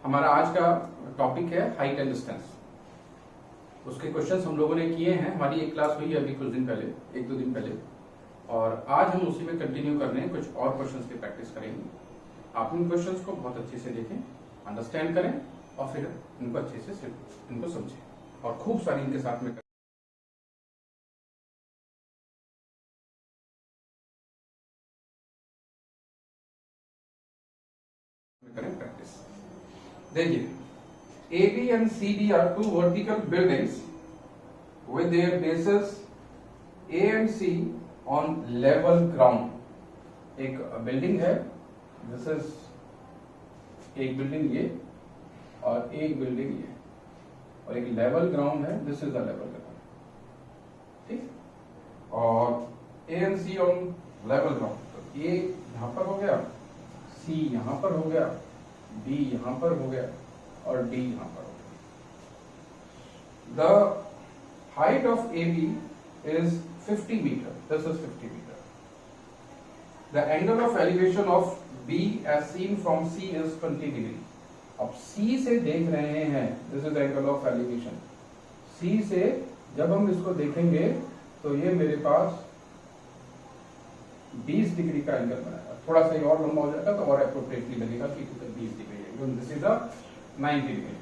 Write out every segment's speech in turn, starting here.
हमारा आज का टॉपिक है हाइट एंड डिस्टेंस। उसके क्वेश्चंस हम लोगों ने किए हैं, हमारी एक क्लास हुई है अभी कुछ दिन पहले, एक दो दिन पहले, और आज हम उसी में कंटिन्यू कर रहे हैं। कुछ और क्वेश्चंस की प्रैक्टिस करेंगे। आप इन क्वेश्चंस को बहुत अच्छे से देखें, अंडरस्टैंड करें और फिर इनको अच्छे से इनको समझें और खूब सारी इनके साथ में करें प्रैक्टिस। देखिए, AB and CD are two vertical buildings with their bases A and C on level ground। एक बिल्डिंग है, दिस इज एक बिल्डिंग ये और एक बिल्डिंग ये और एक लेवल ग्राउंड है, this is the level ground. ठीक, और A and C on level ground, तो A यहां पर हो गया, C यहां पर हो गया, B यहां पर हो गया और D यहां पर हो गया। The height of AB is 50 meter. This is 50 meter. The angle of elevation of B as seen from C is 20 degree. अब C से देख रहे हैं, this is angle of elevation. C से जब हम इसको देखेंगे तो ये मेरे पास 20 डिग्री का एंगल बनाएगा। थोड़ा सा और लंबा हो जाएगा तो और अप्रोप्रिएटली लगेगा कि 20 डिग्री है। This is a 90 degree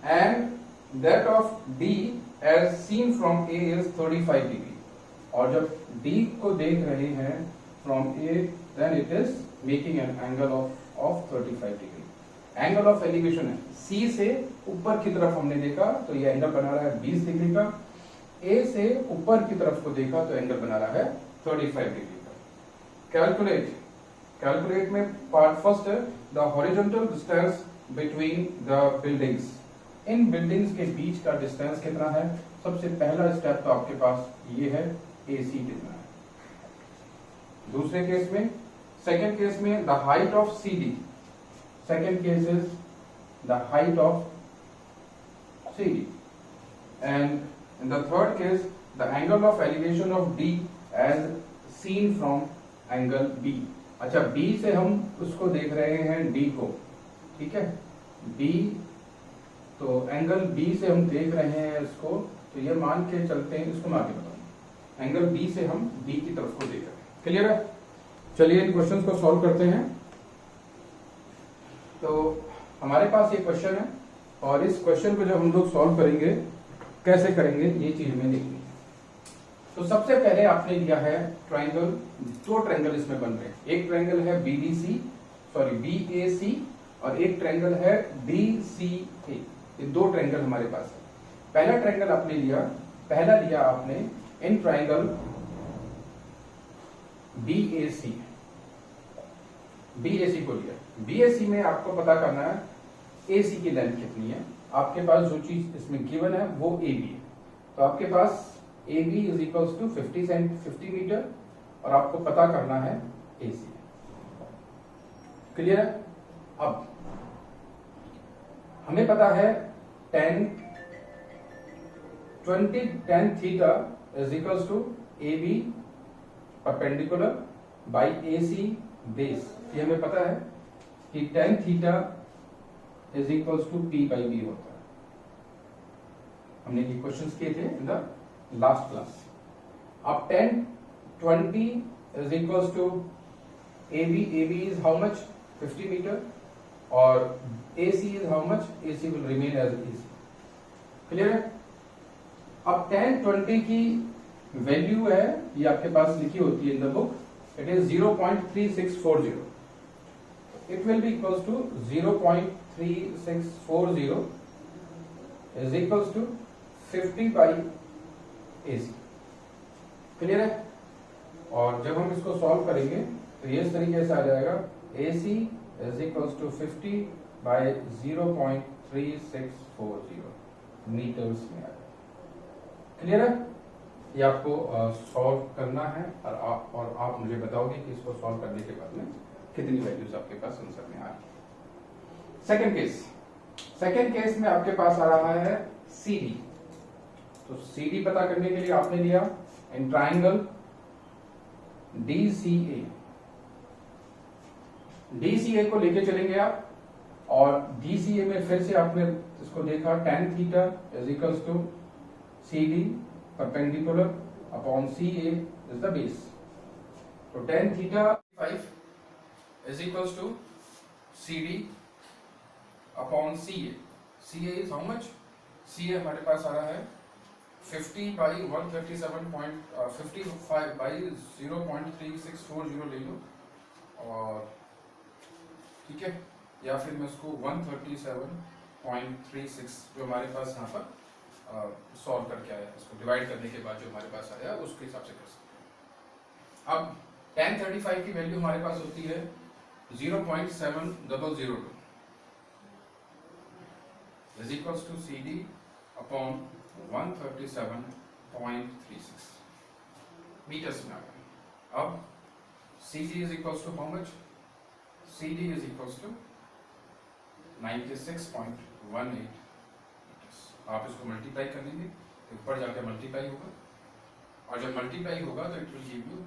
and that of D as seen from A is 35 degree. और जब D को देख रहे हैं from A, then it is making an angle of 35 degree. Angle of elevation है, C से ऊपर की तरफ हमने देखा तो ये एंगल बना रहा है 20 डिग्री का, A से ऊपर की तरफ को देखा तो एंगल बना रहा है 35 डिग्री का। कैलकुलेट में पार्ट फर्स्ट है the horizontal distance between the buildings. In buildings के बीच का डिस्टेंस कितना है? सबसे पहला स्टेप तो आपके पास ये है, AC कितना है। दूसरे केस में, सेकेंड केस में the height of CD, second case is the height of CD, and in the third case the angle of elevation of D as seen from angle B। अच्छा, B से हम उसको देख रहे हैं D को, ठीक है, B, तो एंगल B से हम देख रहे हैं इसको, तो ये मान के चलते हैं, इसको मैं आगे बताऊंगा। एंगल B से हम D की तरफ को देख रहे हैं। क्लियर है? चलिए इन क्वेश्चंस को सॉल्व करते हैं। तो हमारे पास ये क्वेश्चन है और इस क्वेश्चन को जब हम लोग सॉल्व करेंगे, कैसे करेंगे ये चीज में देखनी है। तो सबसे पहले आपने लिया है ट्रायंगल, दो ट्रायंगल इसमें बन रहे हैं। एक ट्रायंगल है BAC और एक ट्रायंगल है DCA। ये दो ट्रायंगल हमारे पास है। पहला ट्रायंगल आपने लिया, पहला लिया आपने इन ट्रायंगल BAC को लिया। BAC में आपको पता करना है AC की लेंथ कितनी है। आपके पास जो चीज इसमें गिवन है वो AB है, तो आपके पास AB is equals to 50 metre और आपको पता करना है AC। क्लियर है? अब हमें पता है tan theta is equals to AB perpendicular by AC base. ये हमें पता है कि tan theta is equals to P by B होता है। हमने ये क्वेश्चंस किए थे इन द लास्ट क्लास। अब tan 20 is equals to AB is how much? 50 metre और AC is how much? AC will remain as AC। Clear है? अब tan 20 की वैल्यू है, ये आपके पास लिखी होती है in the book, it is 0.3640। It will be equals to 0.3640 is equals to 50 by AC। Clear है? और जब हम इसको सॉल्व करेंगे तो ये इस तरीके से आ जाएगा, AC is equals to 50 by 0.3640 metres में आ जाएगा। क्लियर है? ये आपको सॉल्व करना है और आप मुझे बताओगे कि इसको सॉल्व करने के बाद में कितनी वैल्यूज आपके पास आंसर में आ रही है। सेकेंड केस में आपके पास आ रहा है CD। तो CD पता करने के लिए आपने लिया इन ट्राइंगल DCA। DCA को लेके चलेंगे आप और DCA में फिर से आपने इसको देखा tan theta is equals to CD perpendicular upon CA is the base. तो tan theta 5 is equals to CD upon CA। CA is how much? CA हमारे पास आ रहा है 50 बाई 137.55 बाई 0.3640 ले लो, और ठीक है, या फिर मैं उसको 137.36 जो हमारे पास यहाँ पर सॉल्व करके आया, इसको डिवाइड करने के बाद जो हमारे पास आया उसके हिसाब से कर सकते हैं। अब tan 35 की वैल्यू हमारे पास होती है 0.7002 is equals to CD upon 137.36 metres में आ गया। अब CD is equals to how much? CD is equals to 96.18 metres. आप इसको मल्टीप्लाई कर लेंगे तो ऊपर जाकर मल्टीप्लाई होगा, और जब मल्टीप्लाई होगा तो it will give you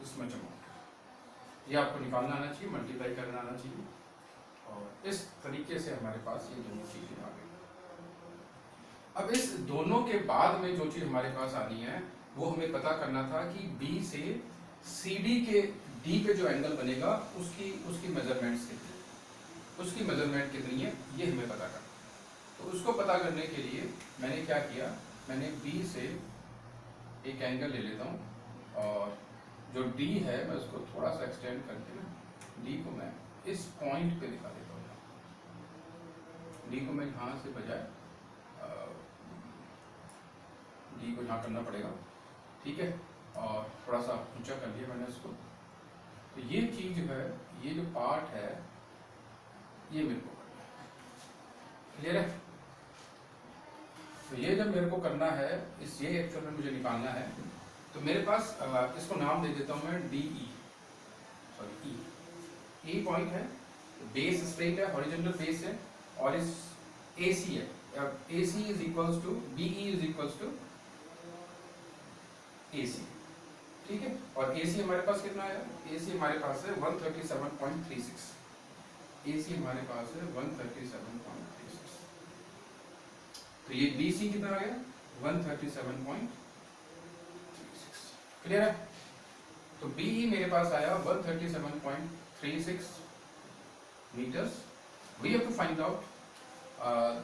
this much amount. ये आपको निकालना आना चाहिए, मल्टीप्लाई करना आना चाहिए, और इस तरीके से हमारे पास ये दोनों चीजें आ गई। अब इस दोनों के बाद में जो चीज हमारे पास आनी है वो हमें पता करना था कि B से CD के D पे जो एंगल बनेगा उसकी मेजरमेंट्स कितनी, उसकी मेजरमेंट कितनी है, ये हमें पता करना। तो उसको पता करने के लिए मैंने क्या किया, मैंने B से एक एंगल ले लेता हूँ, और जो D है मैं उसको थोड़ा सा एक्सटेंड करके ना D को मैं इस पॉइंट पे दिखा देता हूँ। D को मैं यहाँ से बजाय D को यहाँ करना पड़ेगा, ठीक है, और थोड़ा सा ऊंचा कर लिया मैंने इसको। तो ये चीज जो है, ये जो पार्ट है, ये मेरे को करना है, क्लियर है? तो ये जब मेरे को करना है, ये एक्चुअल में मुझे निकालना है, तो मेरे पास इसको नाम दे देता हूं मैं DE, सॉरी E पॉइंट है, बेस स्ट्रेट है, हॉरिजॉन्टल बेस है, और इस AC है। AC is equals to BE is equals to AC, ठीक है, और AC हमारे पास कितना है? AC हमारे पास है 137.36। AC हमारे पास है 137.36। तो ये BC कितना आ गया? 137.36। क्लियर है? तो BE मेरे पास आया 137.36 meters. We have to find out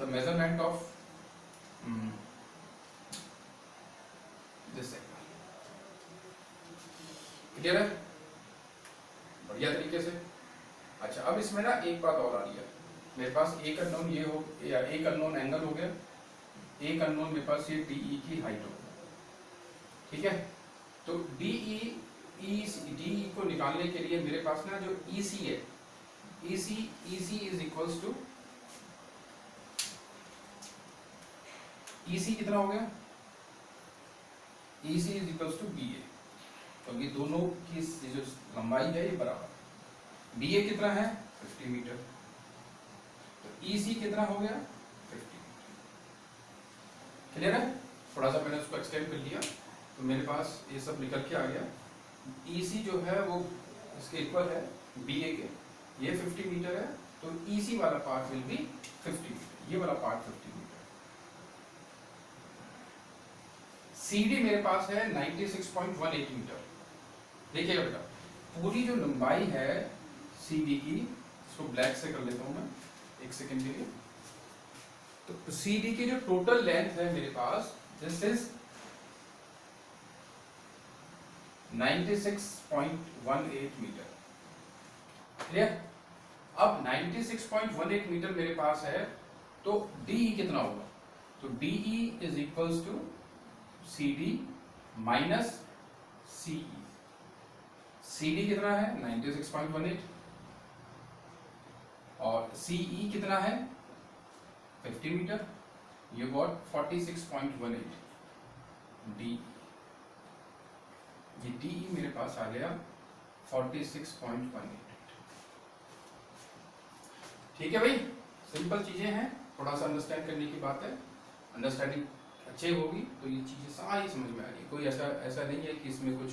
the measurement of this angle. Clear है? बढ़िया तरीके से। अच्छा, अब इसमें ना एक बात और आ रही है, मेरे पास एक अननोन ये हो, एक अननोन एंगल हो गया, एक अननोन मेरे पास ये DE की हाइट हो गई, ठीक है। तो DE को निकालने के लिए मेरे पास ना जो EC है, EC is equals to, EC कितना हो गया? EC is equals to BA, क्योंकि दोनों की जो लंबाई है ये बराबर। BA कितना है? 50 मीटर। तो EC कितना हो गया? 50 मीटर। क्लियर है? थोड़ा सा मैंने उसको एक्सटेंड कर लिया, तो मेरे पास ये सब निकल के आ गया। EC जो है वो इसके इक्वल है BA के, ये 50 मीटर है, तो EC वाला पार्ट विल बी 50 मीटर, ये वाला पार्ट 50 मीटर। CD मेरे पास है 96.18 मीटर। देखिएगा बेटा, पूरी जो लंबाई है CD की, इसको ब्लैक से कर लेता हूं मैं एक सेकेंड के लिए। तो CD की जो टोटल लेंथ है मेरे पास, दिस इज 96.18 मीटर। क्लियर? अब 96.18 मीटर मेरे पास है, तो DE कितना होगा? तो DE is equals to CD minus CE। CD कितना है? 96.18, और CE कितना है? 50 मीटर। You got 46.18 DE। ये DE मेरे पास आ गया 46.18। ठीक है भाई, सिंपल चीजें हैं, थोड़ा सा अंडरस्टैंड करने की बात है। अंडरस्टैंडिंग अच्छी होगी तो ये चीजें सारी समझ में आ रही। कोई ऐसा नहीं है कि इसमें कुछ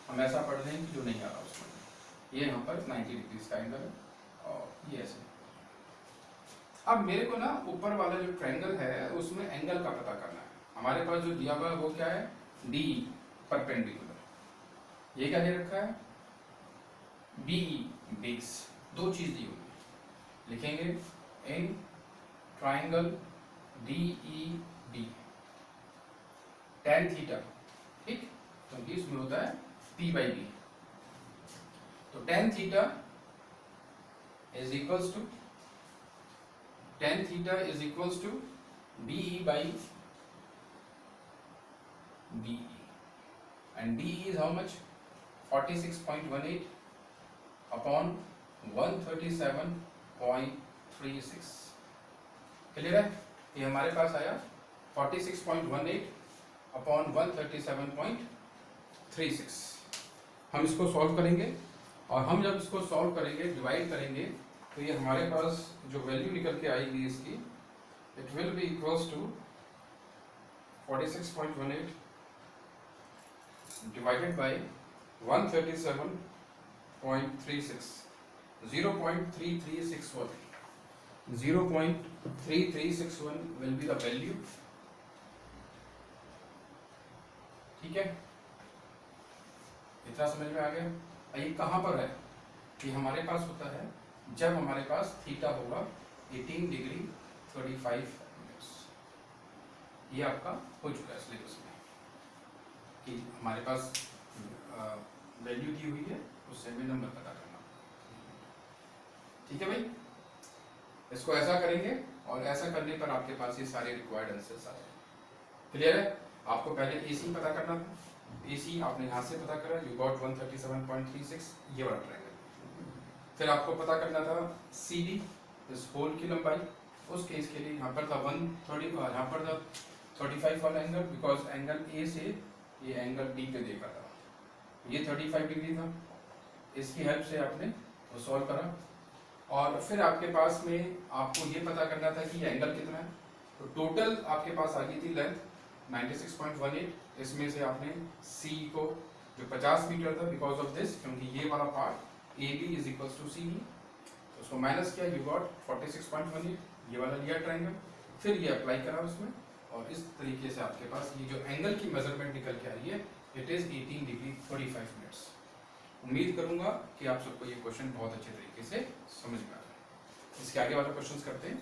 हम ऐसा पढ़ रहे हैं कि जो नहीं आ रहा उसमें। ये यहाँ पर 90 डिग्री का एंगल है, और ये ऐसे अब मेरे को ना ऊपर वाला जो ट्रायंगल है उसमें एंगल का पता करना है। हमारे पास जो दिया हुआ है वो क्या है, डी परपेंडिकुलर। ये क्या दे रखा है, बीई बेस। दो चीज दी हुई है, लिखेंगे in triangle D E B tan theta, ठीक, क्योंकि इसमें होता है p बाई बी। तो tan theta is equals to BE by BE and DE is how much, 46.18 upon 137.36। Clear है, ये हमारे पास आया 46.18 अपॉन 137.36। हम इसको सॉल्व करेंगे और हम जब इसको सॉल्व करेंगे, डिवाइड करेंगे, तो ये हमारे पास जो वैल्यू निकल के आएगी इसकी, it will be equals to 46.18 divided by 137.36, 0.3361 will be the value। ठीक है, इतना समझ में आ गया। ये कहां पर है, कि हमारे पास होता है जब हमारे पास थीटा होगा 18 डिग्री 35 मिनट्स। ये आपका हो चुका है सिलेबस में कि हमारे पास वैल्यू दी हुई है, उससे हमें नंबर पता करना। ठीक है भाई, इसको ऐसा करेंगे और ऐसा करने पर आपके पास ये सारे रिक्वायर्ड आंसर्स आ जाएंगे। क्लियर है, आपको पहले AC पता करना था, AC आपने यहाँ से पता करा, यू गॉट 137.36, ये वाला ट्रायंगल। फिर आपको पता करना था CD, इस होल की लंबाई। उस केस के लिए यहाँ पर था 130, यहाँ पर था 35 वाला एंगल, बिकॉज एंगल A से ये एंगल D पे देखा था, ये 35 डिग्री था। इसकी हेल्प से आपने वो सॉल्व करा और फिर आपके पास में आपको ये पता करना था कि ये एंगल कितना है। तो टोटल आपके पास आ गई थी लेंथ 96.18। इसमें से आपने C को जो 50 मीटर था, बिकॉज ऑफ दिस, क्योंकि ये वाला part AB is equals to CD, उसको माइनस किया, यू गॉट 46.18, ये वाला लिया ट्रायंगल, फिर ये अप्लाई करा उसमें, और इस तरीके से आपके पास ये जो एंगल की मेजरमेंट निकल के आ रही है, इट इज 18 डिग्री 35 मिनट्स। उम्मीद करूंगा कि आप सबको ये क्वेश्चन बहुत अच्छे तरीके से समझ में आ रहा है। इसके आगे वाला क्वेश्चन करते हैं।